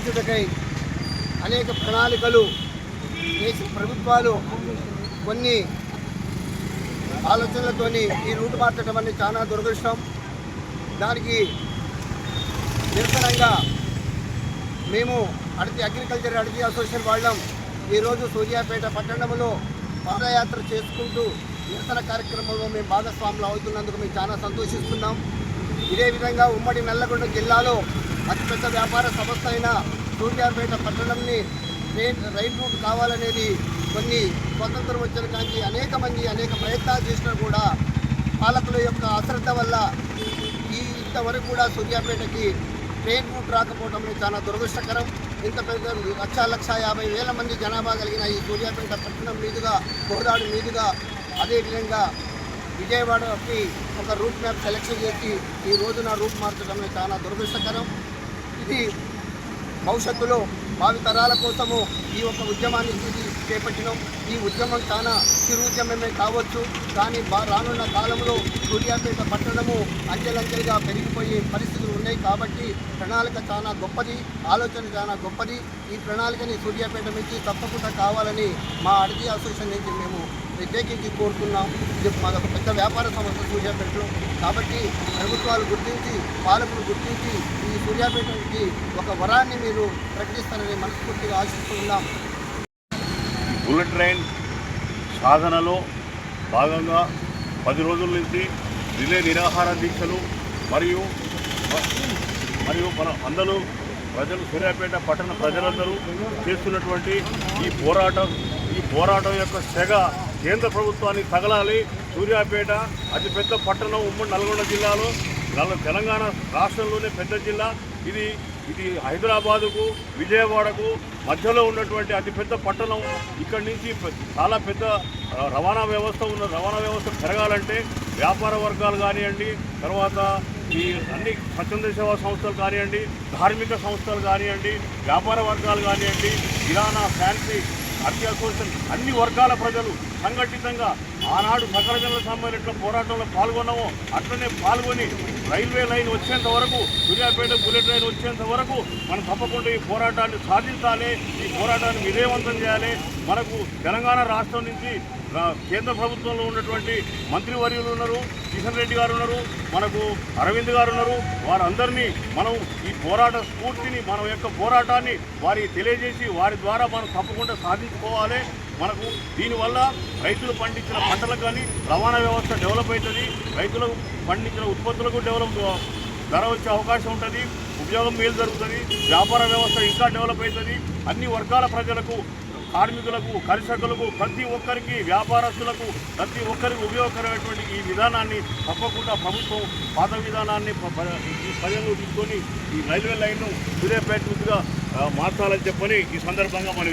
తీర్చుటకై అనేక ప్రణాళికలు దేశ ప్రభుత్వాలు కొన్ని ఆలోచనలతోని ఈ రూట్ మార్చడం అనేది చాలా దురదృష్టం. దానికి నిరసనంగా మేము అగ్రికల్చర్ అడవి అసోసియేషన్ వాళ్ళం ఈరోజు సూర్యాపేట పట్టణంలో పాదయాత్ర చేసుకుంటూ నిరసన కార్యక్రమంలో మేము భాగస్వాములు అవుతున్నందుకు మేము చాలా సంతోషిస్తున్నాం. ఇదే విధంగా ఉమ్మడి నల్లగొండ జిల్లాలో అతిపెద్ద వ్యాపార సంస్థ అయిన సూర్యాపేట పట్టణంని రైల్ రూట్ కావాలనేది కొన్ని స్వతంత్రం వచ్చిన కానీ అనేక ప్రయత్నాలు చేసినా కూడా పాలకుల యొక్క అశ్రద్ధ వల్ల ఇంతవరకు కూడా సూర్యాపేటకి ట్రైన్ రూట్ రాకపోవడం చాలా దురదృష్టకరం. ఇంత పెద్ద 1,50,000 మంది జనాభా కలిగిన ఈ సూర్యాపేట పట్టణం మీదుగా కోదాడు మీదుగా అదేవిధంగా విజయవాడకి ఒక రూట్ మ్యాప్ సెలెక్షన్ చేసి ఈ రోజున రూట్ మార్చడం చాలా దురదృష్టకరం. ఇది భవిష్యత్తులో భావితరాల కోసము ఈ యొక్క ఉద్యమాన్ని చేపట్టినాం. ఈ ఉద్యమం చాలా చిరు ఉద్యమమే కావచ్చు, కానీ రానున్న కాలంలో సూర్యాపేట పట్టణము అంచెలంచెలుగా పెరిగిపోయే పరిస్థితులు ఉన్నాయి. కాబట్టి ప్రణాళిక చాలా గొప్పది, ఆలోచన చాలా గొప్పది. ఈ ప్రణాళికని సూర్యాపేట నుంచి తప్పకుండా కావాలని మా అడవి అసోసియేషన్ నుంచి మేము ప్రత్యేకించి కోరుతున్నాం. ఇది మాదొక పెద్ద వ్యాపార సంస్థ సూర్యాపేటలో. కాబట్టి ప్రభుత్వాలు గుర్తించి, పాలకులు గుర్తించి ఈ సూర్యాపేటకి ఒక వరాన్ని మీరు ప్రకటిస్తారని మనస్ఫూర్తిగా ఆశిస్తున్నాం. బుల్లెట్ ట్రైన్ సాధనలో భాగంగా 10 రోజుల నుంచి రిలే నిరాహార దీక్షలు మరియు అందరూ ప్రజలు సూర్యాపేట పట్టణ ప్రజలందరూ చేస్తున్నటువంటి ఈ పోరాటం యొక్క సెగ కేంద్ర ప్రభుత్వానికి తగలాలి. సూర్యాపేట అతిపెద్ద పట్టణం ఉమ్మడి నల్గొండ జిల్లాలో, తెలంగాణ రాష్ట్రంలోనే పెద్ద జిల్లా. ఇది హైదరాబాదుకు విజయవాడకు మధ్యలో ఉన్నటువంటి అతిపెద్ద పట్టణం. ఇక్కడి నుంచి చాలా పెద్ద రవాణా వ్యవస్థ పెరగాలంటే వ్యాపార వర్గాలు కానివ్వండి, తర్వాత ఈ అన్ని స్వచ్ఛంద సేవా సంస్థలు కానివ్వండి, ధార్మిక సంస్థలు కానివ్వండి, వ్యాపార వర్గాలు కానివ్వండి, కిరాణా, ఫ్యాన్సీ, అడవి అసోసియేషన్ అన్ని వర్గాల ప్రజలు సంఘటితంగా ఆనాడు సకల జనుల సమ్మెలో పోరాటంలో పాల్గొన్నామో అట్లనే పాల్గొని రైల్వే లైన్ వచ్చేంత వరకు, సూర్యాపేట బుల్లెట్ ట్రైన్ వచ్చేంత వరకు మనం తప్పకుండా ఈ పోరాటాన్ని సాధించాలి. ఈ పోరాటాన్ని విజయవంతం చేయాలి. మనకు తెలంగాణ రాష్ట్రం నుంచి కేంద్ర ప్రభుత్వంలో ఉన్నటువంటి మంత్రివర్యులు ఉన్నారు, కిషన్ రెడ్డి గారు ఉన్నారు, మనకు అరవింద్ గారు ఉన్నారు. వారందరినీ మనం ఈ పోరాట స్ఫూర్తిని, మన యొక్క పోరాటాన్ని వారికి తెలియజేసి వారి ద్వారా మనం తప్పకుండా సాధించుకోవాలి. మనకు దీనివల్ల రైతులు పండించిన పంటలకు కానీ రవాణా వ్యవస్థ డెవలప్ అవుతుంది, రైతులకు పండించిన ఉత్పత్తులకు ధర వచ్చే అవకాశం ఉంటుంది, ఉద్యోగం మేలు జరుగుతుంది, వ్యాపార వ్యవస్థ ఇంకా డెవలప్ అవుతుంది. అన్ని వర్గాల ప్రజలకు, కార్మికులకు, కర్షకులకు, ప్రతి ఒక్కరికి, వ్యాపారస్తులకు, ప్రతి ఒక్కరికి ఉపయోగకరమైనటువంటి ఈ విధానాన్ని తప్పకుండా ప్రభుత్వం పాత విధానాన్ని పరిగణలో తీసుకొని ఈ రైల్వే లైన్ను సూర్యాపేట మార్చాలని చెప్పని ఈ సందర్భంగా మనం